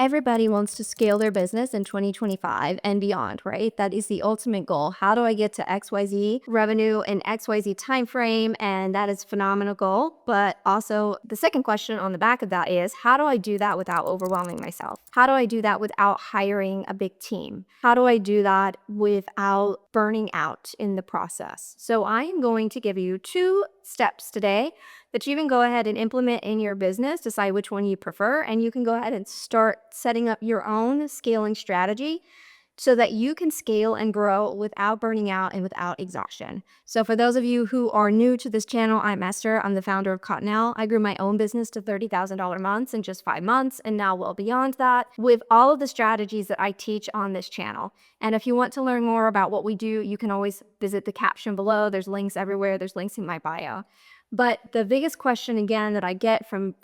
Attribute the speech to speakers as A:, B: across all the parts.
A: Everybody wants to scale their business in 2025 and beyond, right? That is the ultimate goal. How do I get to XYZ revenue in XYZ timeframe? And that is a phenomenal goal. But also the second question on the back of that is, how do I do that without overwhelming myself? How do I do that without hiring a big team? How do I do that without burning out in the process? So I am going to give you 2 steps today that you can go ahead and implement in your business, decide which one you prefer, and you can go ahead and start setting up your own scaling strategy so that you can scale and grow without burning out and without exhaustion. So for those of you who are new to this channel, I'm Esther. I'm the founder of Cottonelle. I grew my own business to $30,000 months in just 5 months, and now well beyond that with all of the strategies that I teach on this channel. And if you want to learn more about what we do, you can always visit the caption below. There's links everywhere. There's links in my bio. But the biggest question, again, that I get from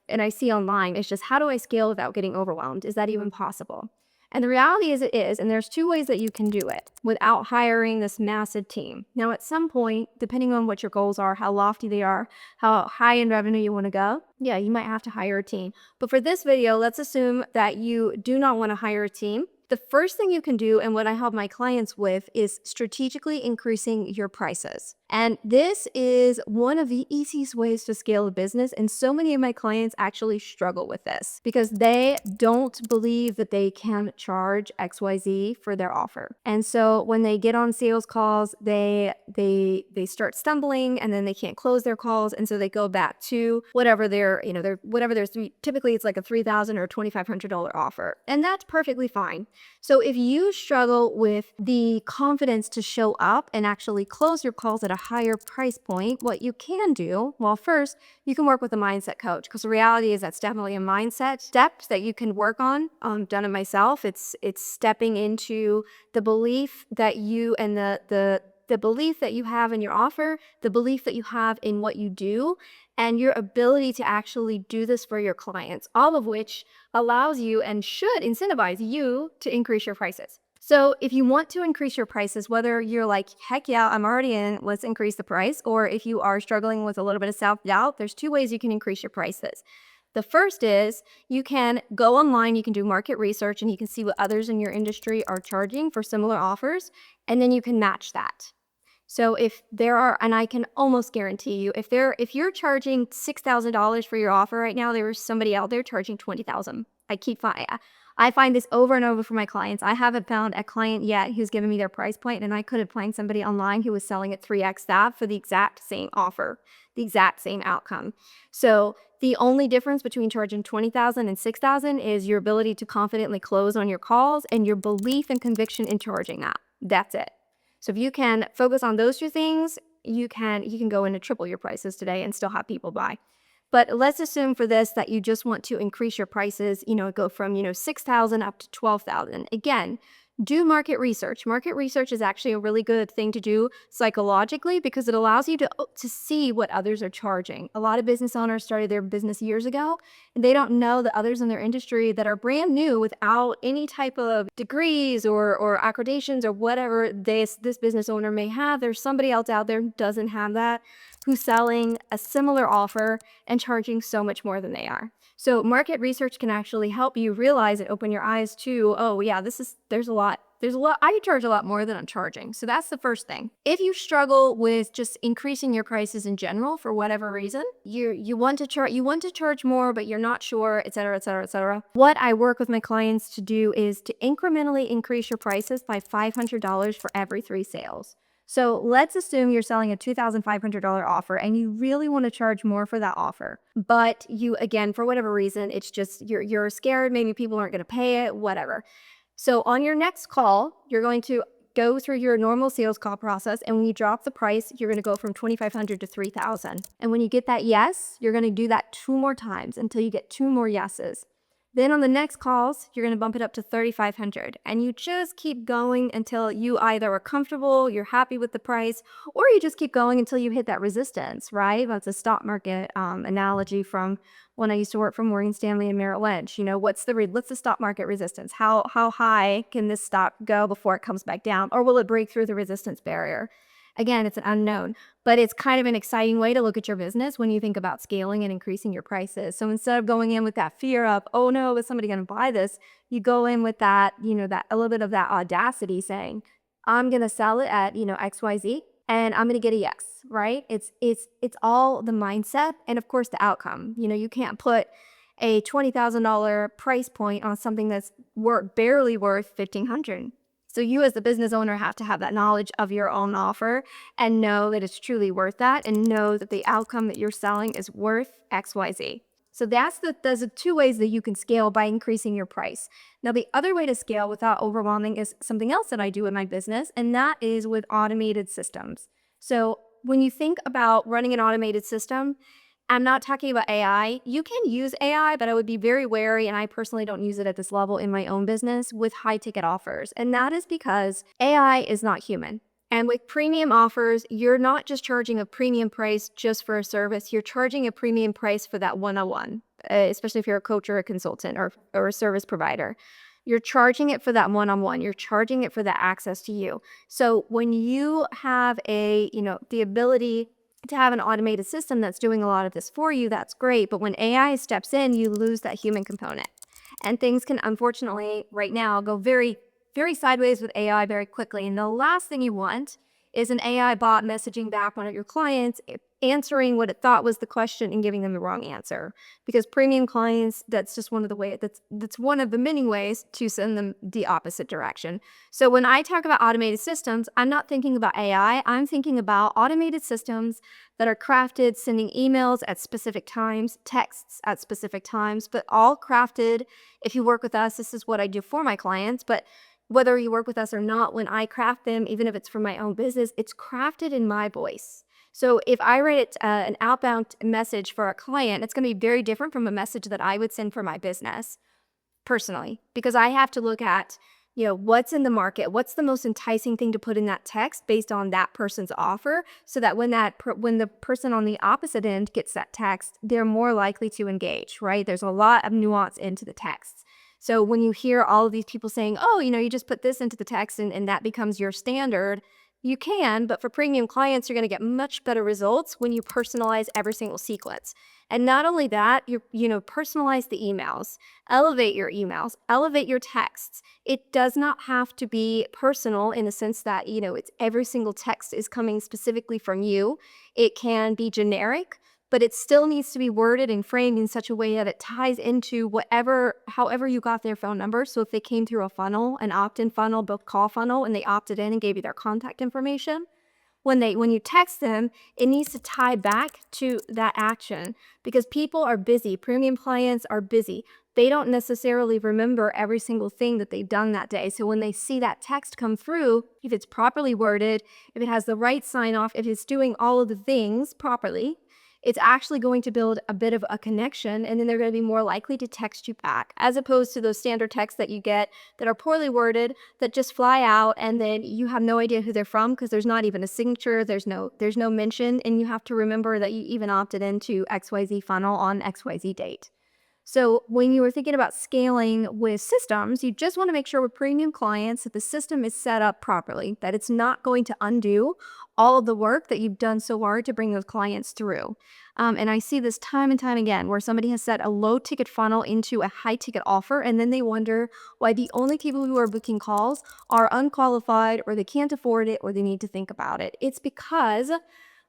A: and I see online is just, how do I scale without getting overwhelmed? Is that even possible? And the reality is it is, and there's 2 ways that you can do it without hiring this massive team. Now, at some point, depending on what your goals are, how lofty they are, how high in revenue you want to go, yeah, you might have to hire a team. But for this video, let's assume that you do not want to hire a team. The first thing you can do, and what I help my clients with, is strategically increasing your prices. And this is one of the easiest ways to scale a business. And so many of my clients actually struggle with this because they don't believe that they can charge XYZ for their offer. And so when they get on sales calls, they start stumbling, and then they can't close their calls. And so they go back to whatever typically it's like a $3,000 or $2,500 offer. And that's perfectly fine. So if you struggle with the confidence to show up and actually close your calls at a higher price point, what you can do, well, first, you can work with a mindset coach, because the reality is that's definitely a mindset step that you can work on. I've done it myself. It's stepping into the belief that you and the belief that you have in your offer, the belief that you have in what you do, and your ability to actually do this for your clients, all of which allows you and should incentivize you to increase your prices. So if you want to increase your prices, whether you're like, heck yeah, I'm already in, let's increase the price, or if you are struggling with a little bit of self-doubt, there's 2 ways you can increase your prices. The first is you can go online, you can do market research, and you can see what others in your industry are charging for similar offers, and then you can match that. So if there are, and I can almost guarantee you, if you're charging $6,000 for your offer right now, there is somebody out there charging $20,000. I find this over and over for my clients. I haven't found a client yet who's given me their price point, and I couldn't find somebody online who was selling at 3x that for the exact same offer, the exact same outcome. So the only difference between charging $20,000 and $6,000 is your ability to confidently close on your calls and your belief and conviction in charging that. That's it. So if you can focus on those 2 things, you can go in and triple your prices today and still have people buy. But let's assume for this that you just want to increase your prices, go from, $6,000 up to $12,000. Again, do market research. Market research is actually a really good thing to do psychologically because it allows you to see what others are charging. A lot of business owners started their business years ago, and they don't know the others in their industry that are brand new without any type of degrees or accreditations or whatever this business owner may have. There's somebody else out there who doesn't have that, who's selling a similar offer and charging so much more than they are. So market research can actually help you realize and open your eyes to, oh yeah, there's a lot, I charge a lot more than I'm charging. So that's the first thing. If you struggle with just increasing your prices in general for whatever reason, you want to charge more, but you're not sure, et cetera, et cetera, et cetera. What I work with my clients to do is to incrementally increase your prices by $500 for every 3 sales. So let's assume you're selling a $2,500 offer and you really want to charge more for that offer. But you, again, for whatever reason, it's just you're scared, maybe people aren't going to pay it, whatever. So on your next call, you're going to go through your normal sales call process, and when you drop the price, you're going to go from $2,500 to $3,000. And when you get that yes, you're going to do that 2 more times until you get 2 more yeses. Then on the next calls, you're going to bump it up to $3,500, and you just keep going until you either are comfortable, you're happy with the price, or you just keep going until you hit that resistance, right? That's a stock market analogy from when I used to work for Morgan Stanley and Merrill Lynch. What's the stock market resistance? How high can this stock go before it comes back down, or will it break through the resistance barrier? Again, it's an unknown, but it's kind of an exciting way to look at your business when you think about scaling and increasing your prices. So instead of going in with that fear of, oh no, is somebody going to buy this? You go in with that, that a little bit of that audacity saying, I'm going to sell it at, XYZ and I'm going to get a yes, right? It's all the mindset and of course the outcome. You can't put a $20,000 price point on something that's barely worth 1,500. So you as the business owner have to have that knowledge of your own offer and know that it's truly worth that and know that the outcome that you're selling is worth XYZ. So those are two ways that you can scale by increasing your price. Now, the other way to scale without overwhelming is something else that I do in my business, and that is with automated systems. So when you think about running an automated system, I'm not talking about AI. You can use AI, but I would be very wary, and I personally don't use it at this level in my own business with high ticket offers. And that is because AI is not human. And with premium offers, you're not just charging a premium price just for a service, you're charging a premium price for that one-on-one, especially if you're a coach or a consultant or a service provider. You're charging it for that one-on-one, you're charging it for the access to you. So when you have the ability to have an automated system that's doing a lot of this for you, that's great. But when AI steps in, you lose that human component. And things can, unfortunately, right now go very, very sideways with AI very quickly. And the last thing you want is an AI bot messaging back one of your clients, answering what it thought was the question and giving them the wrong answer. Because premium clients, that's just one of the ways, that's one of the many ways to send them the opposite direction. So when I talk about automated systems, I'm not thinking about AI, I'm thinking about automated systems that are crafted, sending emails at specific times, texts at specific times, but all crafted. If you work with us, this is what I do for my clients, but whether you work with us or not, when I craft them, even if it's for my own business, it's crafted in my voice. So if I write an outbound message for a client, it's going to be very different from a message that I would send for my business personally, because I have to look at, what's in the market, what's the most enticing thing to put in that text based on that person's offer, so that when the person on the opposite end gets that text, they're more likely to engage, right? There's a lot of nuance into the texts. So when you hear all of these people saying, oh, you just put this into the text and that becomes your standard, you can, but for premium clients, you're going to get much better results when you personalize every single sequence. And not only that, personalize the emails, elevate your texts. It does not have to be personal in the sense that, it's every single text is coming specifically from you. It can be generic, but it still needs to be worded and framed in such a way that it ties into however you got their phone number. So if they came through a funnel, an opt-in funnel, book call funnel, and they opted in and gave you their contact information, when you text them, it needs to tie back to that action, because people are busy. Premium clients are busy. They don't necessarily remember every single thing that they've done that day. So when they see that text come through, if it's properly worded, if it has the right sign off, if it's doing all of the things properly, it's actually going to build a bit of a connection, and then they're going to be more likely to text you back, as opposed to those standard texts that you get that are poorly worded, that just fly out, and then you have no idea who they're from because there's not even a signature, there's no mention, and you have to remember that you even opted into XYZ funnel on XYZ date. So when you were thinking about scaling with systems, you just want to make sure with premium clients that the system is set up properly, that it's not going to undo all of the work that you've done so hard to bring those clients through. And I see this time and time again where somebody has set a low ticket funnel into a high ticket offer, and then they wonder why the only people who are booking calls are unqualified, or they can't afford it, or they need to think about it. It's because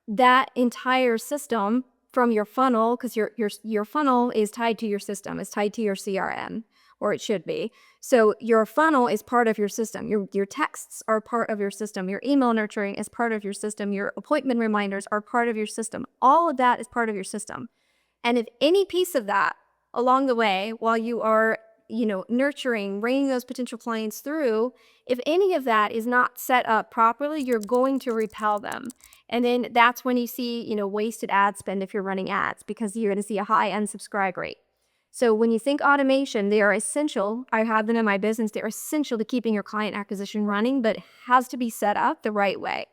A: that entire system from your funnel, because your funnel is tied to your system, is tied to your CRM, or it should be. So your funnel is part of your system. Your texts are part of your system. Your email nurturing is part of your system. Your appointment reminders are part of your system. All of that is part of your system. And if any piece of that along the way, while you are, nurturing, bringing those potential clients through, if any of that is not set up properly, you're going to repel them. And then that's when you see, wasted ad spend if you're running ads, because you're going to see a high unsubscribe rate. So when you think automation, they are essential. I have them in my business. They're essential to keeping your client acquisition running, but it has to be set up the right way.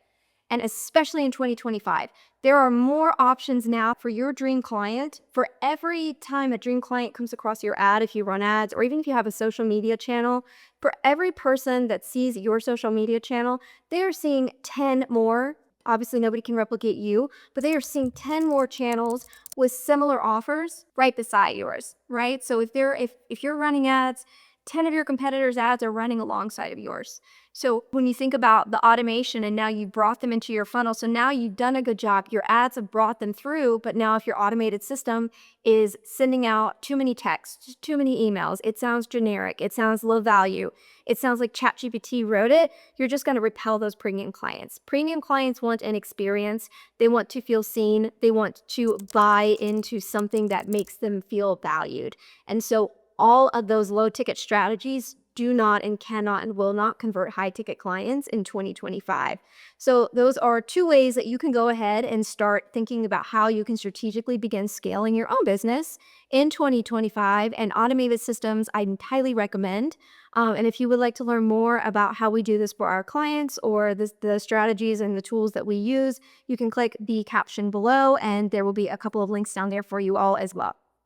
A: And especially in 2025, there are more options now for your dream client. For every time a dream client comes across your ad, if you run ads, or even if you have a social media channel, for every person that sees your social media channel, they are seeing 10 more Obviously, nobody can replicate you, but they are seeing 10 more channels with similar offers right beside yours, right? So if you're running ads, 10 of your competitors' ads are running alongside of yours. So when you think about the automation and now you brought them into your funnel, so now you've done a good job. Your ads have brought them through, but now if your automated system is sending out too many texts, too many emails, it sounds generic, it sounds low value, it sounds like ChatGPT wrote it, you're just going to repel those premium clients. Premium clients want an experience. They want to feel seen. They want to buy into something that makes them feel valued. And so all of those low ticket strategies do not and cannot and will not convert high ticket clients in 2025. So those are two ways that you can go ahead and start thinking about how you can strategically begin scaling your own business in 2025. And automated systems, I highly recommend. And if you would like to learn more about how we do this for our clients or the strategies and the tools that we use, you can click the caption below and there will be a couple of links down there for you all as well.